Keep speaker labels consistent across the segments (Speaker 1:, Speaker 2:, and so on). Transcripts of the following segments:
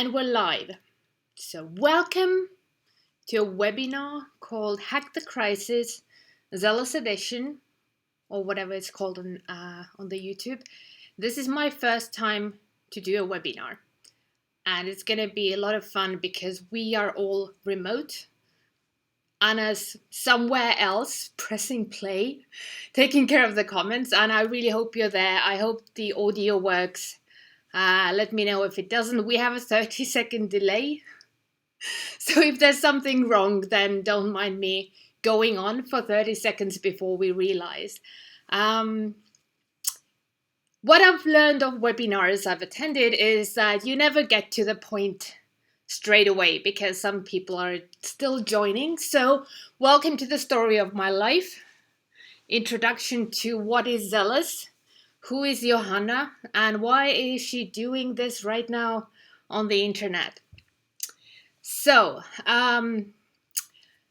Speaker 1: And we're live. So welcome to a webinar called Hack the Crisis, Zelos Edition, or whatever it's called on the YouTube. This is my first time to do a webinar. And it's going to be a lot of fun because we are all remote. Anna's somewhere else pressing play, taking care of the comments. And I really hope you're there. I hope the audio works. Let me know if it doesn't. We have a 30-second delay. So if there's something wrong, then don't mind me going on for 30 seconds before we realize. What I've learned of webinars I've attended is that you never get to the point straight away because some people are still joining. So welcome to the story of my life. Introduction to what is Zelos. Who is Johanna and why is she doing this right now on the internet? So,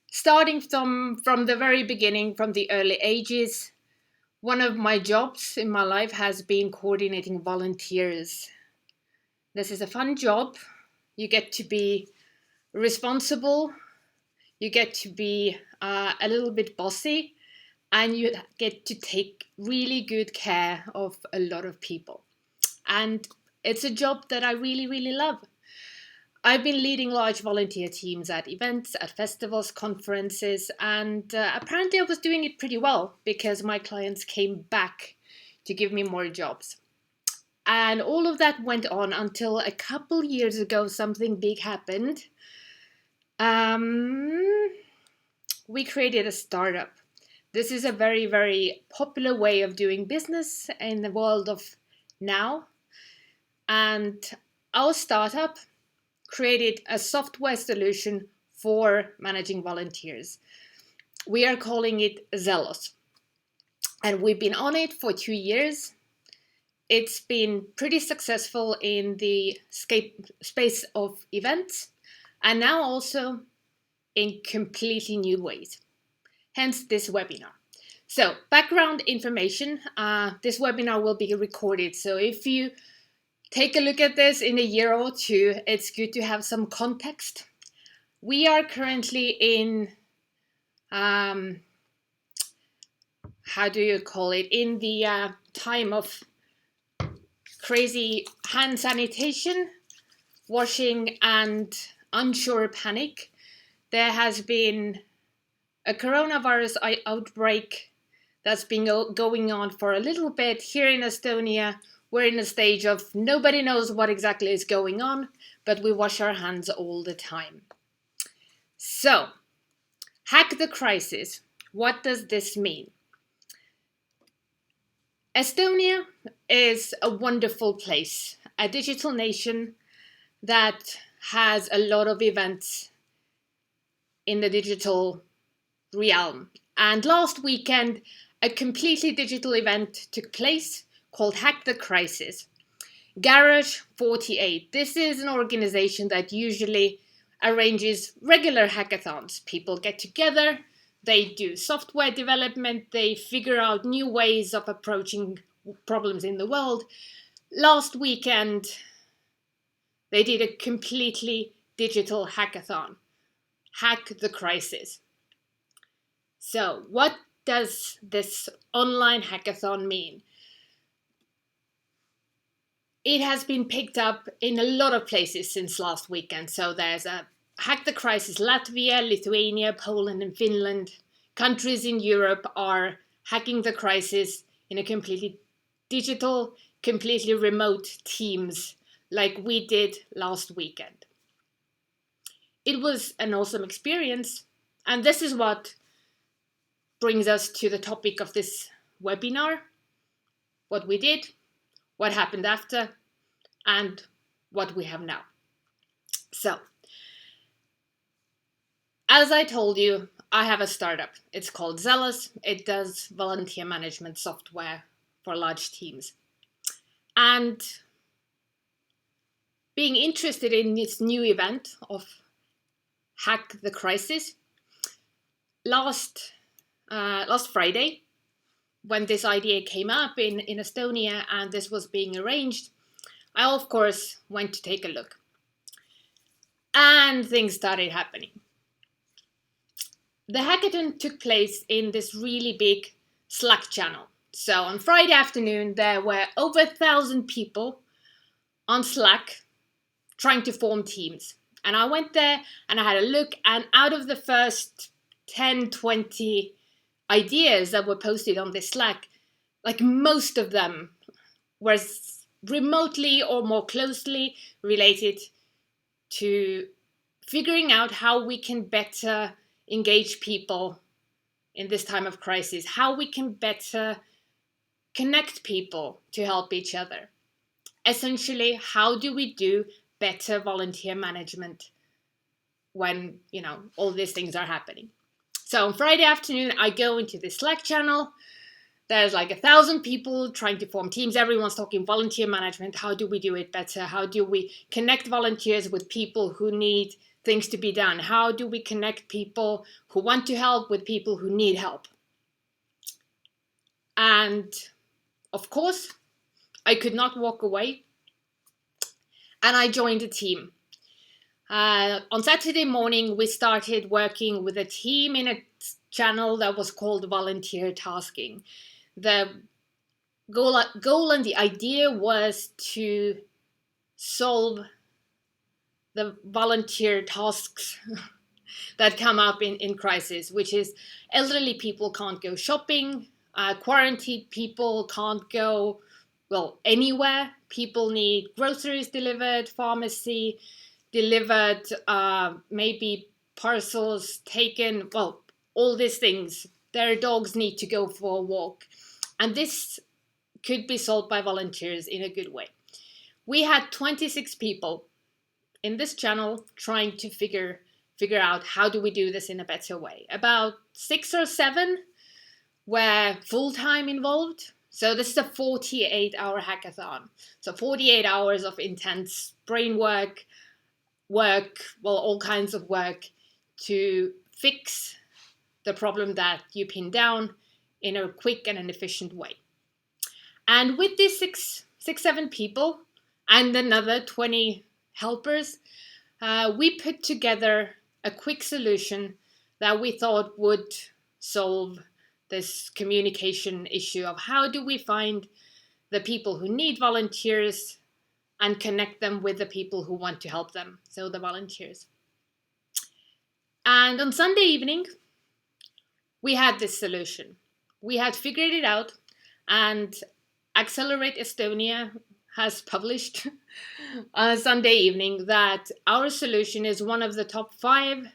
Speaker 1: starting from the very beginning, from the early ages, one of my jobs in my life has been coordinating volunteers. This is a fun job. You get to be responsible, you get to be a little bit bossy, and you get to take really good care of a lot of people. And it's a job that I really, really love. I've been leading large volunteer teams at events, at festivals, conferences, and apparently I was doing it pretty well because my clients came back to give me more jobs. And all of that went on until a couple years ago, something big happened. We created a startup. This is a very, very popular way of doing business in the world of now. And our startup created a software solution for managing volunteers. We are calling it Zelos. And we've been on it for 2 years. It's been pretty successful in the space of events and now also in completely new ways. Hence this webinar. So background information, this webinar will be recorded. So if you take a look at this in a year or two, it's good to have some context. We are currently in, in the time of crazy hand sanitation, washing and unsure panic. There has been a coronavirus outbreak that's been going on for a little bit here in Estonia. We're in a stage of nobody knows what exactly is going on, but we wash our hands all the time. So, hack the crisis. What does this mean? Estonia is a wonderful place, a digital nation that has a lot of events in the digital realm. And last weekend, a completely digital event took place called Hack the Crisis. Garage 48. This is an organization that usually arranges regular hackathons. People get together, they do software development, they figure out new ways of approaching problems in the world. Last weekend, they did a completely digital hackathon. Hack the Crisis. So, what does this online hackathon mean? It has been picked up in a lot of places since last weekend. So there's a Hack the Crisis Latvia, Lithuania, Poland and Finland. Countries in Europe are hacking the crisis in a completely digital, completely remote teams like we did last weekend. It was an awesome experience, and this is what brings us to the topic of this webinar. What we did, what happened after, and what we have now. So, as I told you, I have a startup. It's called Zelos. It does volunteer management software for large teams. And being interested in this new event of Hack the Crisis, last Friday, when this idea came up in Estonia and this was being arranged, I of course went to take a look. and things started happening. The hackathon took place in this really big Slack channel. So on Friday afternoon, there were over 1,000 people on Slack trying to form teams. And I went there and I had a look, and out of the first 10, 20 ideas that were posted on this Slack, like most of them were remotely or more closely related to figuring out how we can better engage people in this time of crisis, how we can better connect people to help each other. Essentially, how do we do better volunteer management when, all these things are happening? So on Friday afternoon, I go into the Slack channel. There's like 1,000 people trying to form teams. Everyone's talking volunteer management. How do we do it better? How do we connect volunteers with people who need things to be done? How do we connect people who want to help with people who need help? And of course, I could not walk away, and I joined a team. On Saturday morning, we started working with a team in a channel that was called volunteer tasking. The goal and the idea was to solve the volunteer tasks that come up in crisis, which is elderly people can't go shopping, quarantined people can't go, anywhere. People need groceries delivered, pharmacy delivered, maybe parcels taken, all these things. Their dogs need to go for a walk. And this could be solved by volunteers in a good way. We had 26 people in this channel trying to figure out how do we do this in a better way. About 6 or 7 were full-time involved. So this is a 48-hour hackathon. So 48 hours of intense brain work, all kinds of work to fix the problem that you pin down in a quick and an efficient way. And with these 7 people and another 20 helpers, we put together a quick solution that we thought would solve this communication issue of how do we find the people who need volunteers and connect them with the people who want to help them, so the volunteers. And on Sunday evening, we had this solution. We had figured it out, and Accelerate Estonia has published on Sunday evening that our solution is one of the top 5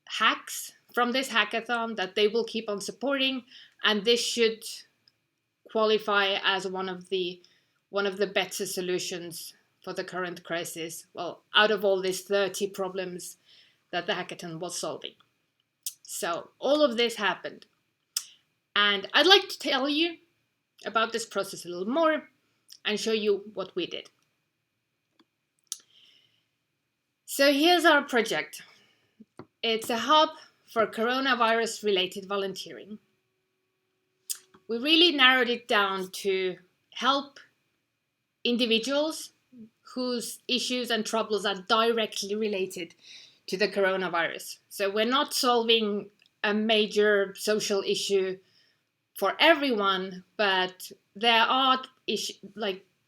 Speaker 1: hacks from this hackathon that they will keep on supporting, and this should qualify as one of the better solutions for the current crisis. Out of all these 30 problems that the hackathon was solving. So all of this happened. And I'd like to tell you about this process a little more and show you what we did. So here's our project. It's a hub for coronavirus-related volunteering. We really narrowed it down to help individuals whose issues and troubles are directly related to the coronavirus. So we're not solving a major social issue for everyone, but there are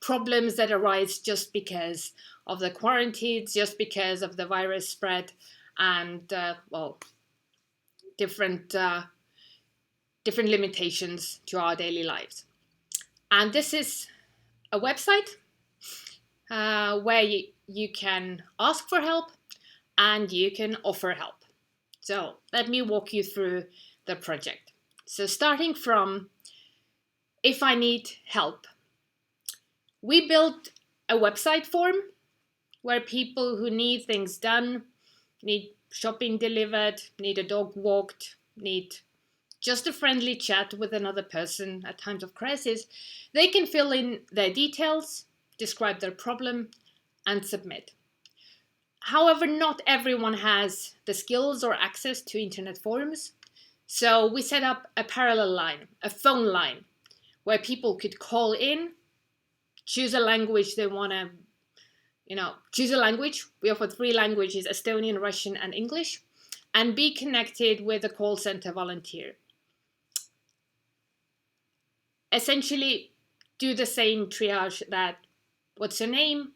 Speaker 1: problems that arise just because of the quarantines, just because of the virus spread, and different limitations to our daily lives. And this is a website where you can ask for help and you can offer help. So let me walk you through the project. So starting from if I need help, we built a website form where people who need things done, need shopping delivered, need a dog walked, need just a friendly chat with another person at times of crisis, they can fill in their details, describe their problem, and submit. However, not everyone has the skills or access to internet forums, so we set up a parallel line, a phone line, where people could call in, choose a language they want to choose a language. We offer 3 languages: Estonian, Russian, and English, and be connected with a call center volunteer. Essentially, do the same triage that what's your name,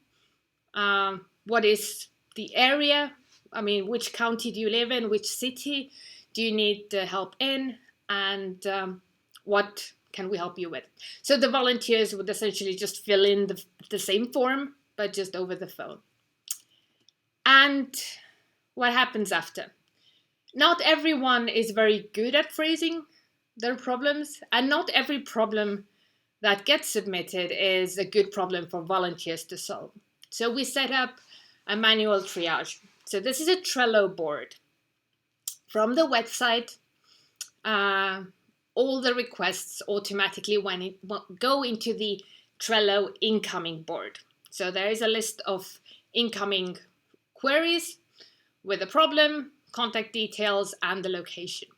Speaker 1: what is the area, which county do you live in, which city do you need help in, and what can we help you with. So the volunteers would essentially just fill in the same form, but just over the phone. And what happens after? Not everyone is very good at phrasing their problems, and not every problem that gets submitted is a good problem for volunteers to solve. So we set up a manual triage. So this is a Trello board. From the website, all the requests automatically go into the Trello incoming board. So there is a list of incoming queries with a problem, contact details, and the location.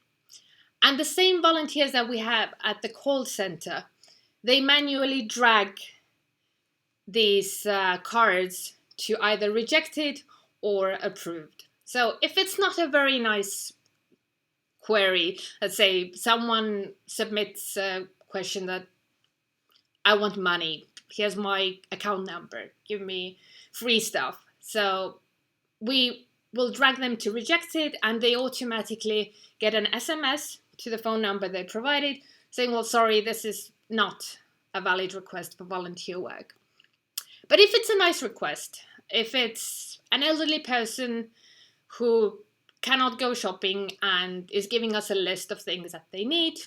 Speaker 1: And the same volunteers that we have at the call center, they manually drag these cards to either rejected or approved. So if it's not a very nice query, let's say someone submits a question that I want money, here's my account number, give me free stuff. So we will drag them to rejected, and they automatically get an SMS to the phone number they provided saying, well, sorry, this is not a valid request for volunteer work. But if it's a nice request, if it's an elderly person who cannot go shopping and is giving us a list of things that they need,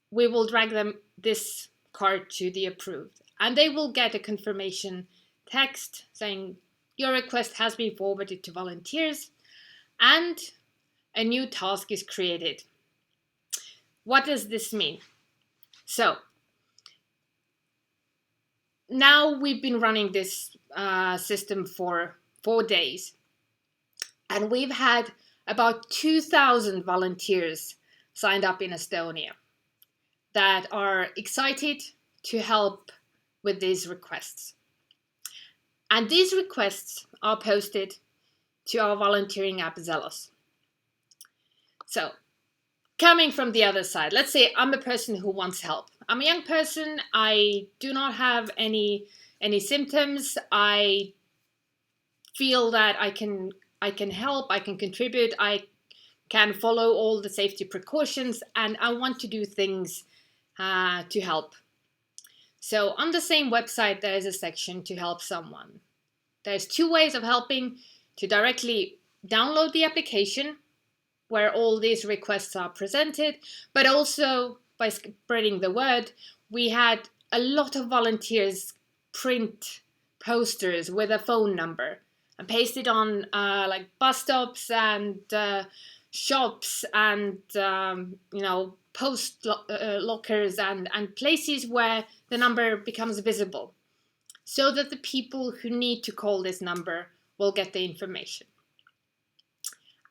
Speaker 1: we will drag them this card to the approved, and they will get a confirmation text saying your request has been forwarded to volunteers and a new task is created. What does this mean? So now we've been running this system for 4 days, and we've had about 2,000 volunteers signed up in Estonia that are excited to help with these requests. And these requests are posted to our volunteering app Zelos. So, coming from the other side, let's say I'm a person who wants help. I'm a young person, I do not have any symptoms, I feel that I can help, I can contribute, I can follow all the safety precautions, and I want to do things to help. So on the same website, there is a section to help someone. There's 2 ways of helping: to directly download the application where all these requests are presented, but also by spreading the word. We had a lot of volunteers print posters with a phone number and paste it on like bus stops and shops and post lockers and places where the number becomes visible, so that the people who need to call this number will get the information.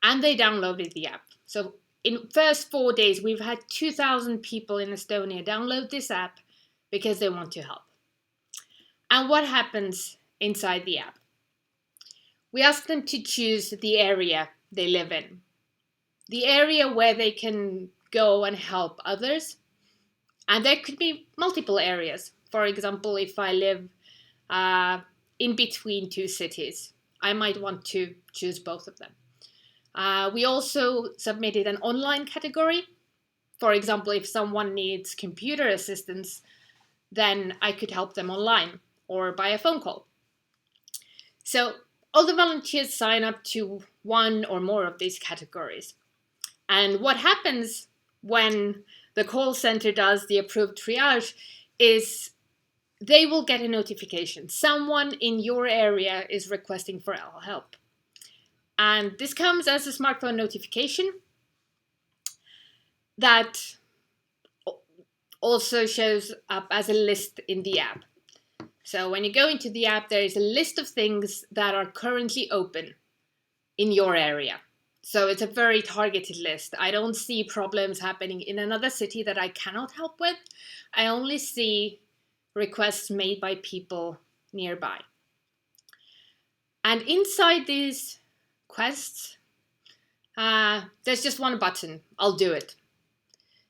Speaker 1: And they downloaded the app. So in first 4 days, we've had 2,000 people in Estonia download this app because they want to help. And what happens inside the app? We ask them to choose the area they live in, the area where they can go and help others. And there could be multiple areas. For example, if I live in between 2 cities, I might want to choose both of them. We also submitted an online category. For example, if someone needs computer assistance, then I could help them online or by a phone call. So all the volunteers sign up to one or more of these categories. And what happens when the call center does the approved triage is they will get a notification. Someone in your area is requesting for help. And this comes as a smartphone notification that also shows up as a list in the app. So when you go into the app, there is a list of things that are currently open in your area. So it's a very targeted list. I don't see problems happening in another city that I cannot help with. I only see requests made by people nearby. And inside these quests, there's just one button. I'll do it.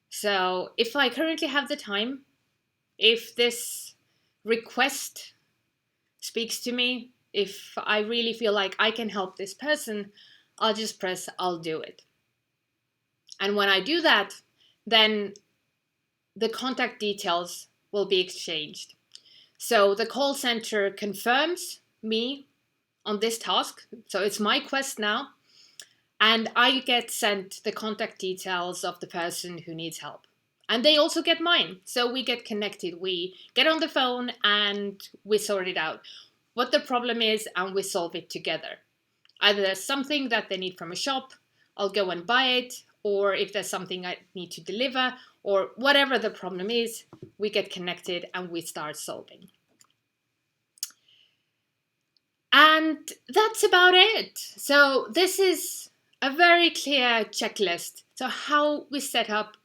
Speaker 1: So if I currently have the time, if this request speaks to me, if I really feel like I can help this person, I'll just press I'll do it. And when I do that, then the contact details will be exchanged. So the call center confirms me on this task. So it's my quest now. And I get sent the contact details of the person who needs help. And they also get mine. So we get connected. We get on the phone and we sort it out. What the problem is, and we solve it together. Either there's something that they need from a shop, I'll go and buy it, or if there's something I need to deliver, or whatever the problem is, we get connected and we start solving. And that's about it. So this is a very clear checklist. So how we set up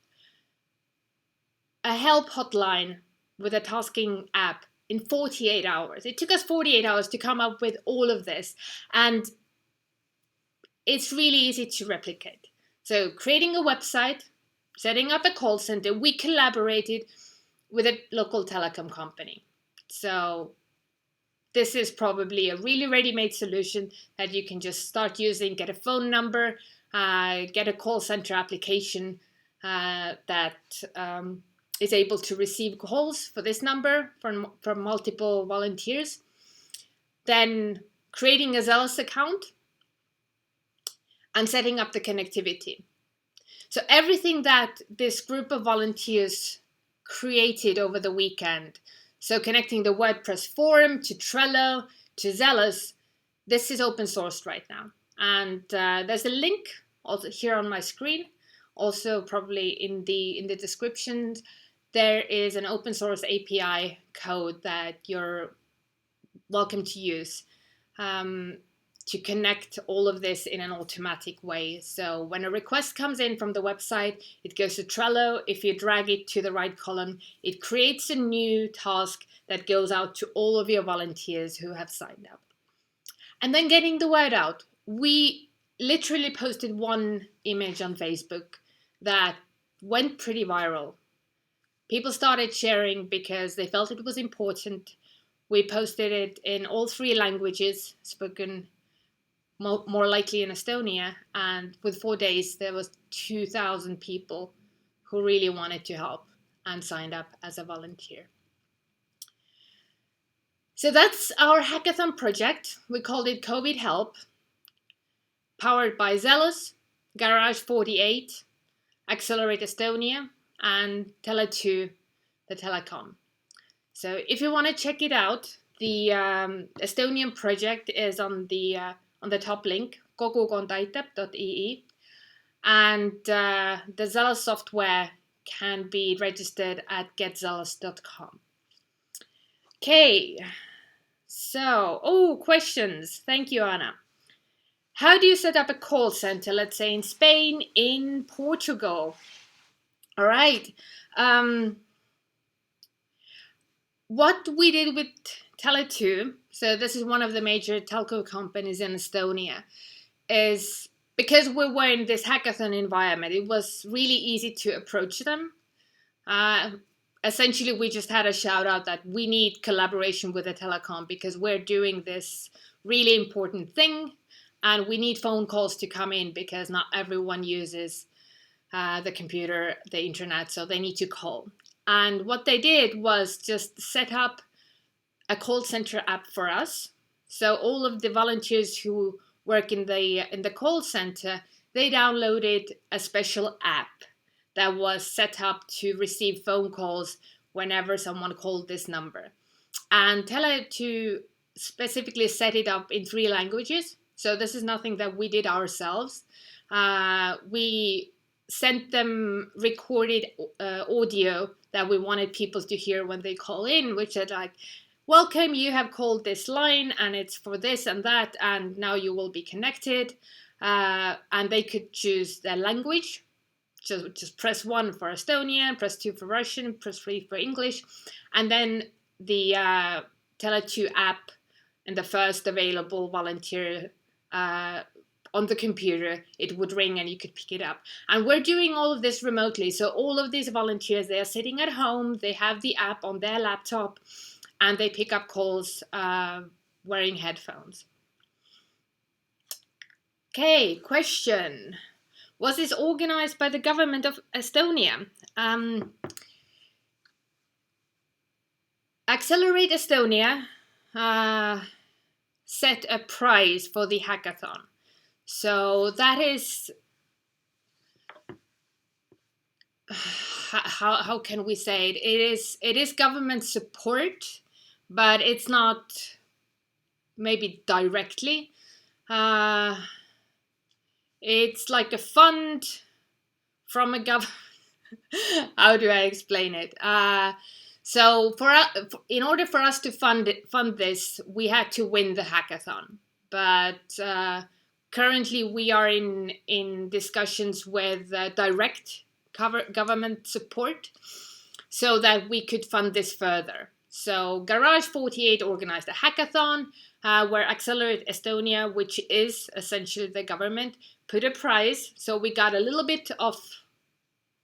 Speaker 1: a help hotline with a tasking app in 48 hours. It took us 48 hours to come up with all of this. And it's really easy to replicate. So creating a website, setting up a call center, we collaborated with a local telecom company. So this is probably a really ready-made solution that you can just start using, get a phone number, get a call center application that is able to receive calls for this number from multiple volunteers. Then creating a Zelos account and setting up the connectivity. So everything that this group of volunteers created over the weekend, so connecting the WordPress forum to Trello to Zelos, this is open sourced right now. And there's a link also here on my screen, also probably in the description. There is an open source API code that you're welcome to use to connect all of this in an automatic way. So when a request comes in from the website, it goes to Trello. If you drag it to the right column, it creates a new task that goes out to all of your volunteers who have signed up. And then getting the word out. We literally posted one image on Facebook that went pretty viral. People started sharing because they felt it was important. We posted it in all 3 languages, spoken more likely in Estonia, and with 4 days there was 2,000 people who really wanted to help and signed up as a volunteer. So that's our hackathon project. We called it COVID Help, powered by Zelos, Garage 48, Accelerate Estonia, and Tele2, the telecom. So if you want to check it out, the Estonian project is on the top link, kogukondaitab.ee, and the Zelos software can be registered at getzelos.com. Okay, so, questions. Thank you, Anna. How do you set up a call center, let's say in Spain, in Portugal? All right. What we did with Tele2, so this is one of the major telco companies in Estonia, is because we were in this hackathon environment, it was really easy to approach them. Essentially, we just had a shout out that we need collaboration with the telecom because we're doing this really important thing and we need phone calls to come in because not everyone uses the computer, the internet, so they need to call. And what they did was just set up a call center app for us. So all of the volunteers who work in the call center, they downloaded a special app that was set up to receive phone calls whenever someone called this number. And Tele2 specifically set it up in 3 languages. So this is nothing that we did ourselves. We sent them recorded audio that we wanted people to hear when they call in, which said like, welcome, you have called this line and it's for this and that, and now you will be connected. And they could choose their language. Just press 1 for Estonian, press 2 for Russian, press 3 for English. And then the Tele2 app and the first available volunteer on the computer, it would ring and you could pick it up. And we're doing all of this remotely. So all of these volunteers, they are sitting at home, they have the app on their laptop, and they pick up calls wearing headphones. Okay, question. Was this organized by the government of Estonia? Accelerate Estonia set a prize for the hackathon. So that is, how can we say it? It is government support, but it's not maybe directly. It's like a fund from a government. How do I explain it? So in order for us to fund this, we had to win the hackathon. But currently, we are in discussions with direct government support, so that we could fund this further. So Garage 48 organized a hackathon where Accelerate Estonia, which is essentially the government, put a prize. So we got a little bit of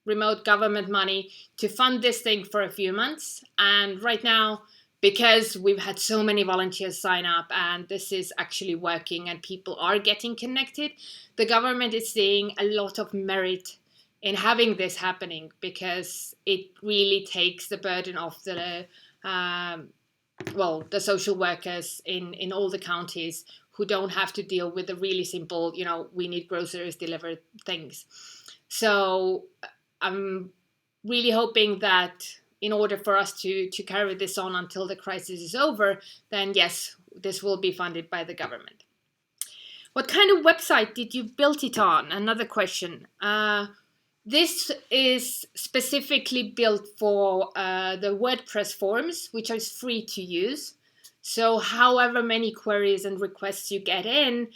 Speaker 1: remote government money to fund this thing for a few months. And right now, because we've had so many volunteers sign up and this is actually working and people are getting connected, the government is seeing a lot of merit in having this happening, because it really takes the burden off the social workers in all the counties, who don't have to deal with the really simple, we need groceries delivered things. So I'm really hoping that in order for us to carry this on until the crisis is over, then yes, this will be funded by the government. What kind of website did you build it on? Another question. This is specifically built for the WordPress forms, which are free to use. So however many queries and requests you get in,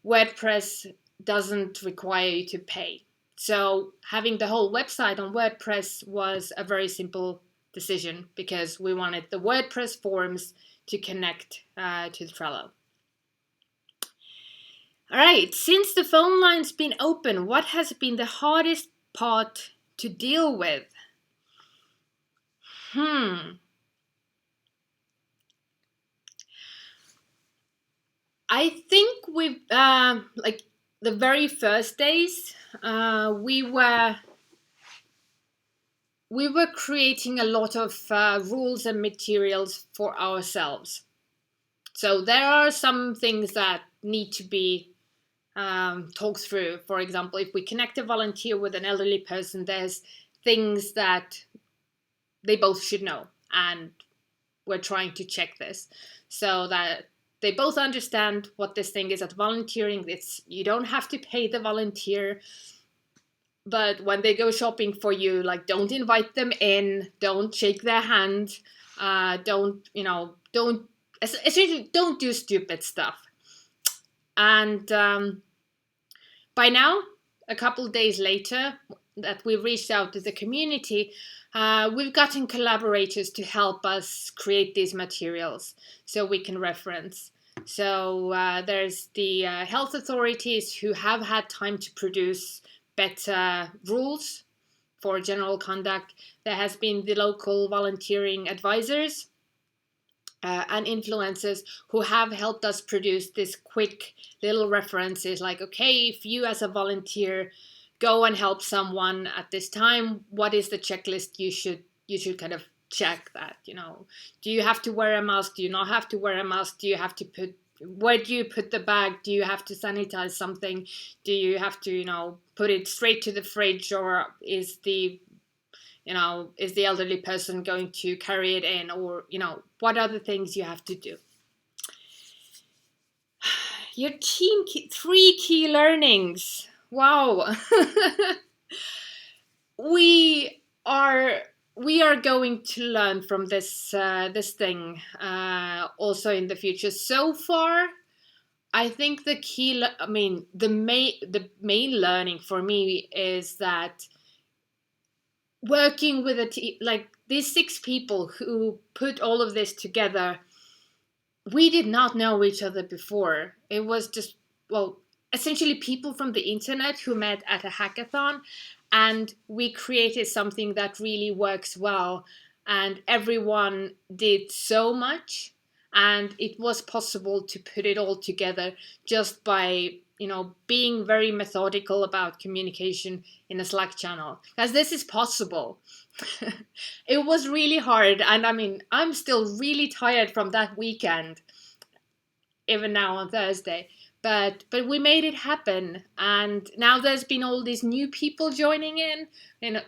Speaker 1: WordPress doesn't require you to pay. So having the whole website on WordPress was a very simple decision, because we wanted the WordPress forms to connect to Trello. All right, since the phone line's been open, what has been the hardest part to deal with? I think we've like the very first days, we were creating a lot of rules and materials for ourselves. So there are some things that need to be talked through. For example, if we connect a volunteer with an elderly person, there's things that they both should know, and we're trying to check this so that they both understand what this thing is at volunteering. You don't have to pay the volunteer, but when they go shopping for you, like, don't invite them in, don't shake their hand, essentially don't do stupid stuff. And by now, a couple of days later, that we reached out to the community, we've gotten collaborators to help us create these materials so we can reference. So there's the health authorities who have had time to produce better rules for general conduct. There has been the local volunteering advisors and influencers who have helped us produce this quick little references, like, okay, if you as a volunteer go and help someone at this time, what is the checklist you should kind of check that, do you have to wear a mask, do you not have to wear a mask, where do you put the bag, do you have to sanitize something, do you have to put it straight to the fridge, or is the elderly person going to carry it in, or what other things you have to do. Your team 3 key learnings. Wow. we are going to learn from this thing also in the future. So far, I think the main learning for me is that working with a team, like these 6 people who put all of this together, we did not know each other before. It was just, well, essentially people from the internet who met at a hackathon, and we created something that really works well. And everyone did so much, and it was possible to put it all together just by, being very methodical about communication in a Slack channel. Because this is possible. It was really hard, and I mean, I'm still really tired from that weekend, even now on Thursday. But we made it happen, and now there's been all these new people joining in. And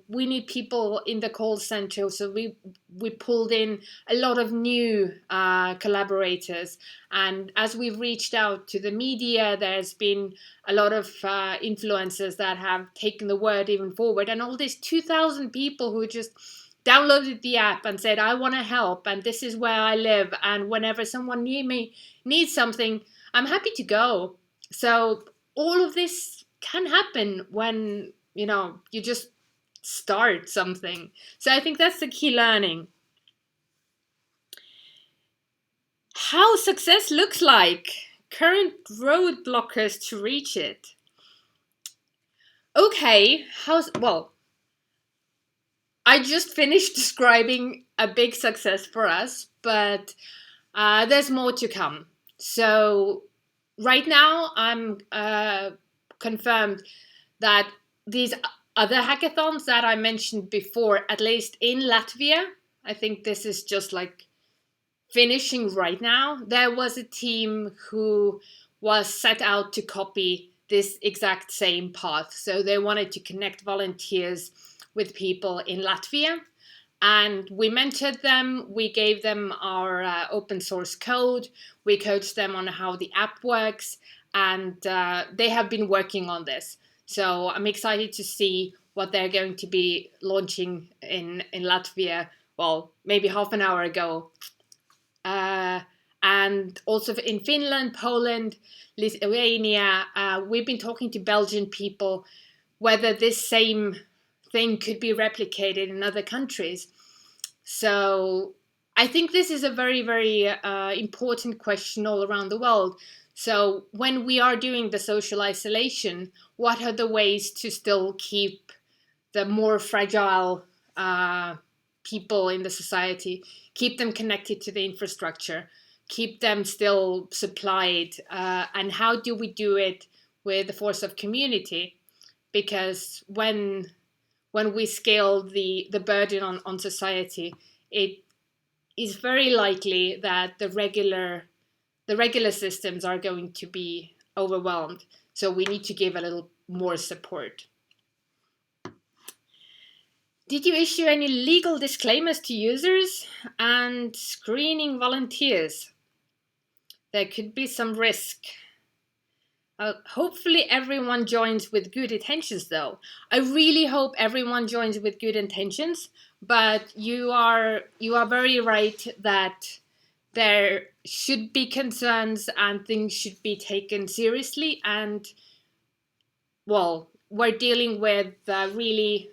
Speaker 1: we need people in the call center, so we pulled in a lot of new collaborators. And as we've reached out to the media, there's been a lot of influencers that have taken the word even forward, and all these 2,000 people who just downloaded the app and said, I want to help, and this is where I live, and whenever someone near me needs something, I'm happy to go. So all of this can happen when, you just start something. So I think that's the key learning. How success looks like, current roadblockers to reach it. Okay, I just finished describing a big success for us, but there's more to come. So right now, I'm confirmed that these other hackathons that I mentioned before, at least in Latvia, I think this is just like finishing right now. There was a team who was set out to copy this exact same path. So they wanted to connect volunteers with people in Latvia. And we mentored them, we gave them our open source code, we coached them on how the app works, and they have been working on this. So I'm excited to see what they're going to be launching in Latvia, well, maybe half an hour ago. And also in Finland, Poland, Lithuania, we've been talking to Belgian people whether this same thing could be replicated in other countries. So I think this is a very, very important question all around the world. So when we are doing the social isolation, what are the ways to still keep the more fragile people in the society, keep them connected to the infrastructure, keep them still supplied, and how do we do it with the force of community? Because when we scale the burden on society, it is very likely that the regular systems are going to be overwhelmed. So we need to give a little more support. Did you issue any legal disclaimers to users and screening volunteers? There could be some risk. Hopefully everyone joins with good intentions, though. I really hope everyone joins with good intentions, but you are very right that there should be concerns and things should be taken seriously. And, well, we're dealing with really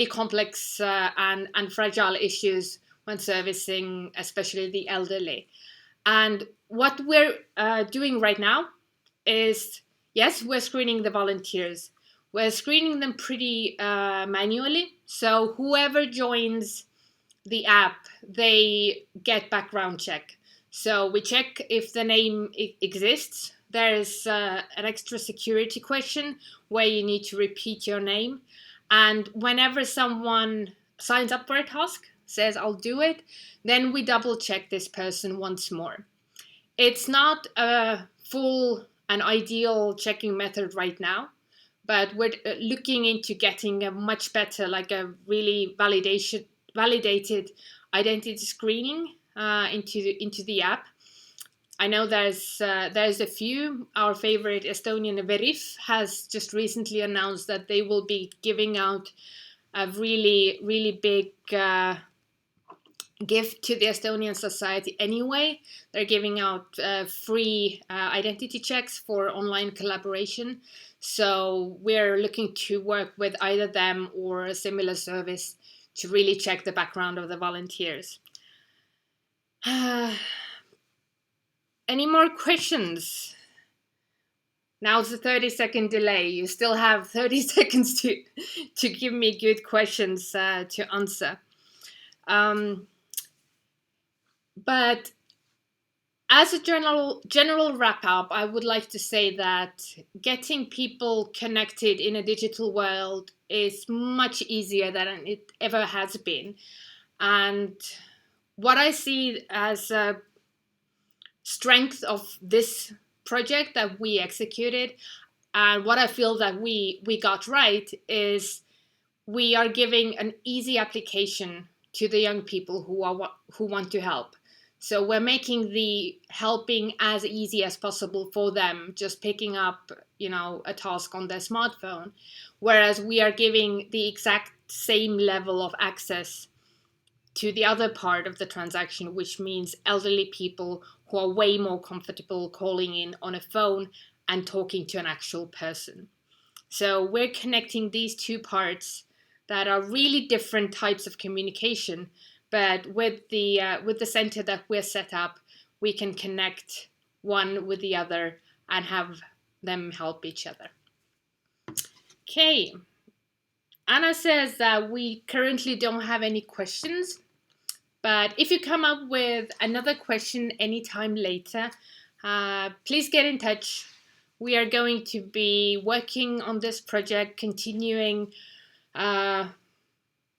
Speaker 1: complex and fragile issues when servicing especially the elderly. And what we're doing right now is, yes, we're screening the volunteers. We're screening them pretty manually. So whoever joins the app, they get background check. So we check if the name exists. There's an extra security question where you need to repeat your name. And whenever someone signs up for a task, says, I'll do it, then we double check this person once more. It's not a full and ideal checking method right now, but we're looking into getting a much better, like a really validated identity screening into the app. I know there's a few. Our favorite Estonian Verif has just recently announced that they will be giving out a really, really big gift to the Estonian society anyway. They're giving out free identity checks for online collaboration. So we're looking to work with either them or a similar service to really check the background of the volunteers. Any more questions? Now's the 30-second delay. You still have 30 seconds to give me good questions to answer. But as a general wrap up, I would like to say that getting people connected in a digital world is much easier than it ever has been. And what I see as a strength of this project that we executed, and what I feel that we got right, is we are giving an easy application to the young people who want to help. So we're making the helping as easy as possible for them, just picking up, a task on their smartphone, whereas we are giving the exact same level of access to the other part of the transaction, which means elderly people who are way more comfortable calling in on a phone and talking to an actual person. So we're connecting these two parts that are really different types of communication, but with the center that we're set up, we can connect one with the other and have them help each other. Okay. Anna says that we currently don't have any questions, but if you come up with another question anytime later, please get in touch. We are going to be working on this project, continuing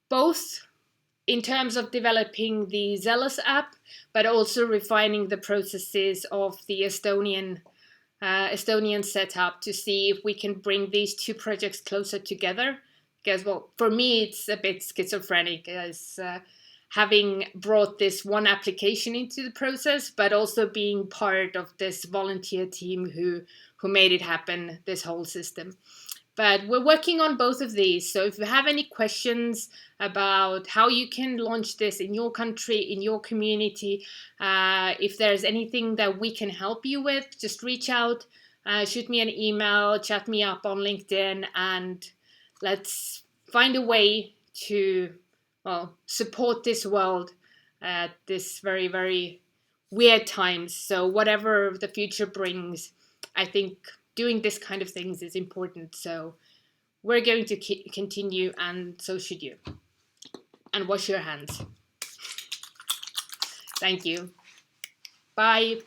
Speaker 1: both in terms of developing the Zelos app, but also refining the processes of the Estonian setup to see if we can bring these two projects closer together. Because, well, for me, it's a bit schizophrenic as having brought this one application into the process, but also being part of this volunteer team who made it happen, this whole system. But we're working on both of these. So if you have any questions about how you can launch this in your country, in your community, if there's anything that we can help you with, just reach out, shoot me an email, chat me up on LinkedIn, and let's find a way to support this world at this very, very weird times. So whatever the future brings, I think doing this kind of things is important. So we're going to continue, and so should you. And wash your hands. Thank you. Bye.